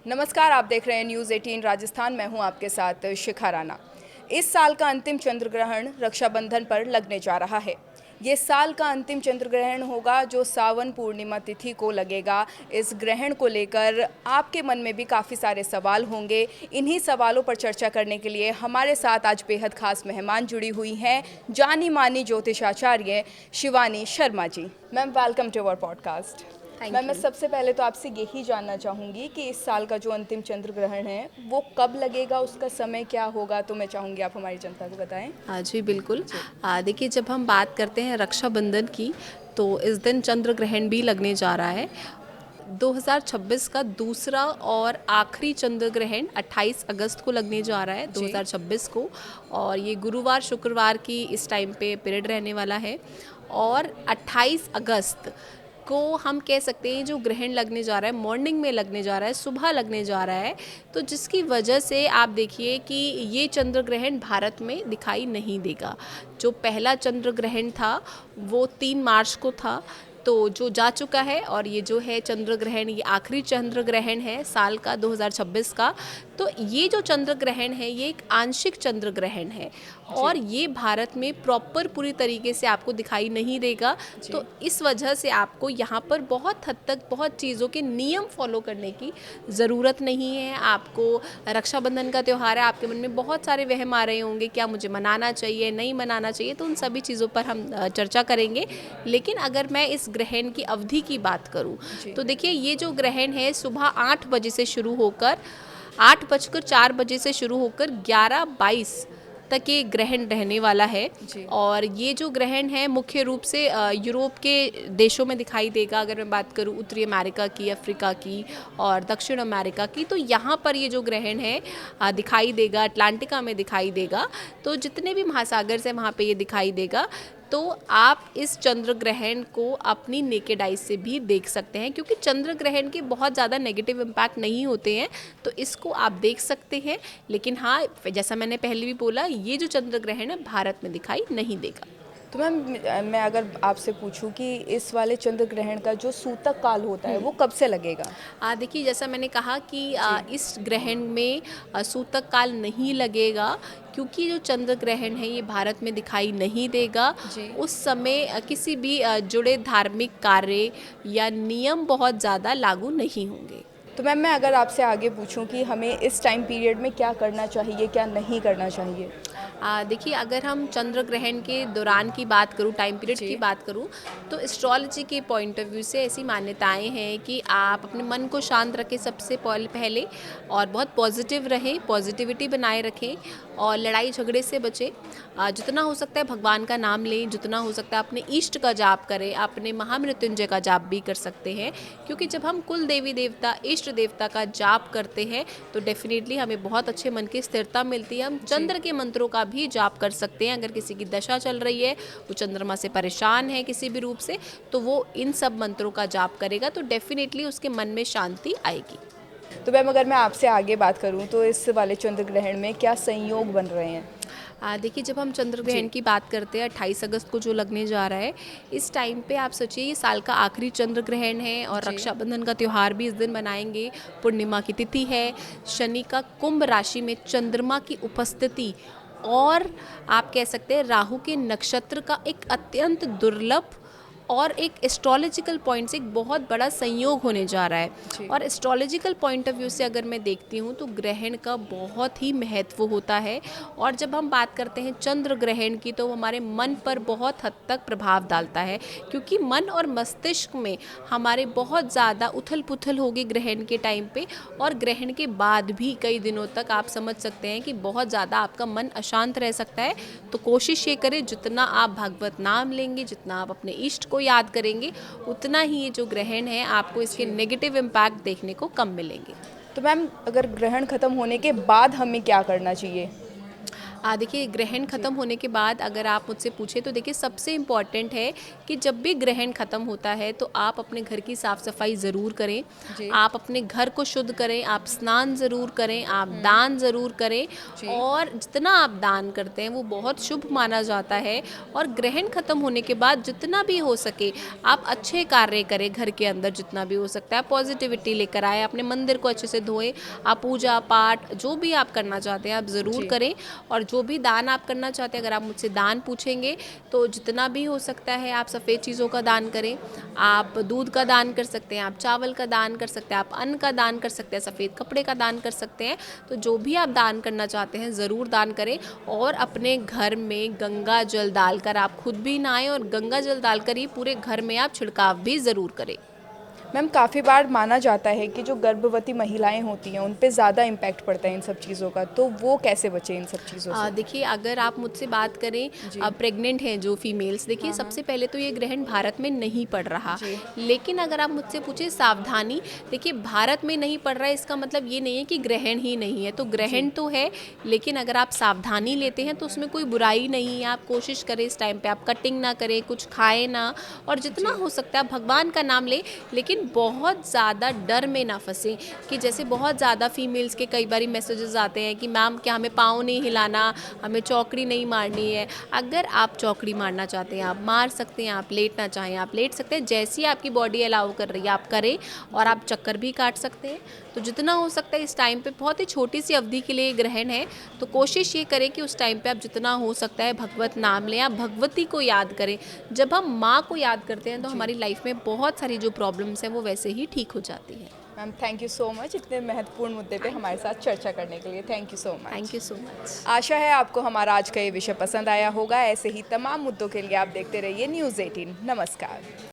नमस्कार, आप देख रहे हैं न्यूज़ 18 राजस्थान। मैं हूं आपके साथ शिखा राणा। इस साल का अंतिम चंद्र ग्रहण रक्षाबंधन पर लगने जा रहा है। ये साल का अंतिम चंद्र ग्रहण होगा जो सावन पूर्णिमा तिथि को लगेगा। इस ग्रहण को लेकर आपके मन में भी काफ़ी सारे सवाल होंगे। इन्हीं सवालों पर चर्चा करने के लिए हमारे साथ आज बेहद खास मेहमान जुड़ी हुई हैं, जानी मानी ज्योतिषाचार्य Shivani Sharma ji. Ma'am, welcome to our podcast. Ma'am, मैं सबसे पहले तो आपसे यही जानना चाहूँगी कि इस साल का जो अंतिम चंद्र ग्रहण है वो कब लगेगा, उसका समय क्या होगा, तो मैं चाहूँगी आप हमारी जनता को बताएं। हाँ जी, बिल्कुल। देखिए, जब हम बात करते हैं रक्षाबंधन की, तो इस दिन चंद्र ग्रहण भी लगने जा रहा है। 2026 का दूसरा और आखिरी चंद्र ग्रहण 28 अगस्त को लगने जा रहा है, 2026 को। और ये गुरुवार शुक्रवार की इस टाइम पे पीरियड रहने वाला है। और 28 अगस्त को हम कह सकते हैं जो ग्रहण लगने जा रहा है, मॉर्निंग में लगने जा रहा है, सुबह लगने जा रहा है। तो जिसकी वजह से आप देखिए कि ये चंद्र ग्रहण भारत में दिखाई नहीं देगा। जो पहला चंद्र ग्रहण था वो 3 मार्च को था, तो जो जा चुका है। और ये जो है चंद्र ग्रहण, ये आखिरी चंद्र ग्रहण है साल का 2026 का। तो ये जो चंद्र ग्रहण है ये एक आंशिक चंद्र ग्रहण है और ये भारत में प्रॉपर पूरी तरीके से आपको दिखाई नहीं देगा। तो इस वजह से आपको यहाँ पर बहुत हद तक बहुत चीज़ों के नियम फॉलो करने की ज़रूरत नहीं है। आपको रक्षाबंधन का त्यौहार है, आपके मन में बहुत सारे वहम आ रहे होंगे, क्या मुझे मनाना चाहिए, नहीं मनाना चाहिए, तो उन सभी चीज़ों पर हम चर्चा करेंगे। लेकिन अगर मैं इस ग्रहण की अवधि की बात करूं तो देखिए, ये जो ग्रहण है सुबह 8 बजे से शुरू होकर 8:04 से शुरू होकर 11:22 तक ये ग्रहण रहने वाला है। और ये जो ग्रहण है मुख्य रूप से यूरोप के देशों में दिखाई देगा। अगर मैं बात करूं उत्तरी अमेरिका की, अफ्रीका की और दक्षिण अमेरिका की, तो यहाँ पर ये जो ग्रहण है दिखाई देगा, अटलांटिका में दिखाई देगा। तो जितने भी महासागर से वहाँ पे ये दिखाई देगा। तो आप इस चंद्र ग्रहण को अपनी नेकेड आई से भी देख सकते हैं, क्योंकि चंद्र ग्रहण के बहुत ज़्यादा नेगेटिव इम्पैक्ट नहीं होते हैं, तो इसको आप देख सकते हैं। लेकिन हाँ, जैसा मैंने पहले भी बोला, ये जो चंद्र ग्रहण है भारत में दिखाई नहीं देगा। तो मैम, मैं अगर आपसे पूछूं कि इस वाले चंद्र ग्रहण का जो सूतक काल होता है वो कब से लगेगा? देखिए, जैसा मैंने कहा कि इस ग्रहण में सूतक काल नहीं लगेगा, क्योंकि जो चंद्र ग्रहण है ये भारत में दिखाई नहीं देगा। उस समय किसी भी जुड़े धार्मिक कार्य या नियम बहुत ज़्यादा लागू नहीं होंगे। तो मैम, मैं अगर आपसे आगे पूछूं कि हमें इस टाइम पीरियड में क्या करना चाहिए, क्या नहीं करना चाहिए? देखिए, अगर हम चंद्र ग्रहण के दौरान की बात करूं, टाइम पीरियड की बात करूं, तो एस्ट्रोलॉजी के पॉइंट ऑफ व्यू से ऐसी मान्यताएं हैं कि आप अपने मन को शांत रखें सबसे पहले, और बहुत पॉजिटिव रहें, पॉजिटिविटी बनाए रखें और लड़ाई झगड़े से बचें। जितना हो सकता है भगवान का नाम लें, जितना हो सकता है अपने इष्ट का जाप करें, अपने महामृत्युंजय का जाप भी कर सकते हैं। क्योंकि जब हम कुल देवी देवता, इष्ट देवता का जाप करते हैं तो डेफिनेटली हमें बहुत अच्छे मन की स्थिरता मिलती है। हम चंद्र के मंत्रों का भी जाप कर सकते हैं। अगर किसी की दशा चल रही है, वो चंद्रमा से परेशान है किसी भी रूप से, तो वो इन सब मंत्रों का जाप करेगा तो डेफिनेटली उसके मन में शांति आएगी। तो मैम, अगर मैं आपसे आगे बात करूं तो इस वाले चंद्र ग्रहण में क्या संयोग बन रहे हैं? देखिए, जब हम चंद्र ग्रहण की बात करते हैं 28 अगस्त को जो लगने जा रहा है, इस टाइम पे आप सोचिए ये साल का आखिरी चंद्र ग्रहण है और रक्षाबंधन का त्यौहार भी इस दिन मनाएंगे। पूर्णिमा की तिथि है, शनि का कुंभ राशि में चंद्रमा की उपस्थिति और आप कह सकते हैं राहु के नक्षत्र का एक अत्यंत दुर्लभ और एक एस्ट्रोलॉजिकल पॉइंट से एक बहुत बड़ा संयोग होने जा रहा है। और एस्ट्रोलॉजिकल पॉइंट ऑफ व्यू से अगर मैं देखती हूँ तो ग्रहण का बहुत ही महत्व होता है। और जब हम बात करते हैं चंद्र ग्रहण की, तो हमारे मन पर बहुत हद तक प्रभाव डालता है, क्योंकि मन और मस्तिष्क में हमारे बहुत ज़्यादा उथल पुथल होगी ग्रहण के टाइम पे। और ग्रहण के बाद भी कई दिनों तक आप समझ सकते हैं कि बहुत ज़्यादा आपका मन अशांत रह सकता है। तो कोशिश ये करें, जितना आप भगवत नाम लेंगे, जितना आप अपने इष्ट को याद करेंगे, उतना ही ये जो ग्रहण है आपको इसके नेगेटिव इम्पैक्ट देखने को कम मिलेंगे। तो मैम, अगर ग्रहण खत्म होने के बाद हमें क्या करना चाहिए? देखिए ग्रहण ख़त्म होने के बाद अगर आप मुझसे पूछे तो देखिए सबसे इम्पॉर्टेंट है कि जब भी ग्रहण ख़त्म होता है तो आप अपने घर की साफ़ सफाई ज़रूर करें, जी। आप अपने घर को शुद्ध करें, आप स्नान ज़रूर करें, आप दान ज़रूर करें जी। और जितना आप दान करते हैं वो बहुत शुभ माना जाता है। और ग्रहण ख़त्म होने के बाद जितना भी हो सके आप अच्छे कार्य करें, घर के अंदर जितना भी हो सकता है पॉजिटिविटी लेकर आए, अपने मंदिर को अच्छे से धोएं, आप पूजा पाठ जो भी आप करना चाहते हैं आप ज़रूर जी। करें। और जो भी दान आप करना चाहते हैं, अगर आप मुझसे दान पूछेंगे तो जितना भी हो सकता है आप सफ़ेद चीज़ों का दान करें, आप दूध का दान कर सकते हैं, आप चावल का दान कर सकते हैं, आप अन्न का दान कर सकते हैं, सफ़ेद कपड़े का दान कर सकते हैं। तो जो भी आप दान करना चाहते हैं ज़रूर दान करें। और अपने घर में गंगा जल डालकर आप खुद भी नहाएं और गंगा जल डालकर ही पूरे घर में आप छिड़काव भी ज़रूर करें। मैम काफ़ी बार माना जाता है कि जो गर्भवती महिलाएं होती हैं उन पे ज़्यादा इम्पैक्ट पड़ता है इन सब चीज़ों का, तो वो कैसे बचे इन सब चीज़ों से? देखिए अगर आप मुझसे बात करें जी। प्रेग्नेंट हैं जो फीमेल्स, देखिए सबसे पहले तो ये ग्रहण भारत में नहीं पड़ रहा। जी। लेकिन अगर आप मुझसे पूछे सावधानी, देखिए भारत में नहीं पड़ रहा है इसका मतलब ये नहीं है कि ग्रहण ही नहीं है, तो ग्रहण तो है लेकिन अगर आप सावधानी लेते हैं तो उसमें कोई बुराई नहीं है। आप कोशिश करें इस टाइम पे आप कटिंग ना करें, कुछ खाएं ना, और जितना हो सकता है आप भगवान का नाम लें, लेकिन बहुत ज़्यादा डर में ना फंसें। कि जैसे बहुत ज़्यादा फीमेल्स के कई बारी मैसेजेस आते हैं कि मैम क्या हमें पाँव नहीं हिलाना, हमें चौकड़ी नहीं मारनी है। अगर आप चौकड़ी मारना चाहते हैं आप मार सकते हैं, आप लेटना चाहें आप लेट सकते हैं, जैसी आपकी बॉडी अलाउ कर रही है आप करें। और आप चक्कर भी काट सकते हैं। तो जितना हो सकता है इस टाइम पे, बहुत ही छोटी सी अवधि के लिए ग्रहण है, तो कोशिश ये करें कि उस टाइम पे आप जितना हो सकता है भगवत नाम लें, आप भगवती को याद करें। जब हम माँ को याद करते हैं तो हमारी लाइफ में बहुत सारी जो प्रॉब्लम्स हैं वो वैसे ही ठीक हो जाती है। Ma'am thank you so much इतने महत्वपूर्ण मुद्दे पे हमारे साथ चर्चा करने के लिए। Thank you so much. Thank you so much. आशा है आपको हमारा आज का ये विषय पसंद आया होगा। ऐसे ही तमाम मुद्दों के लिए आप देखते रहिए न्यूज़ 18। नमस्कार।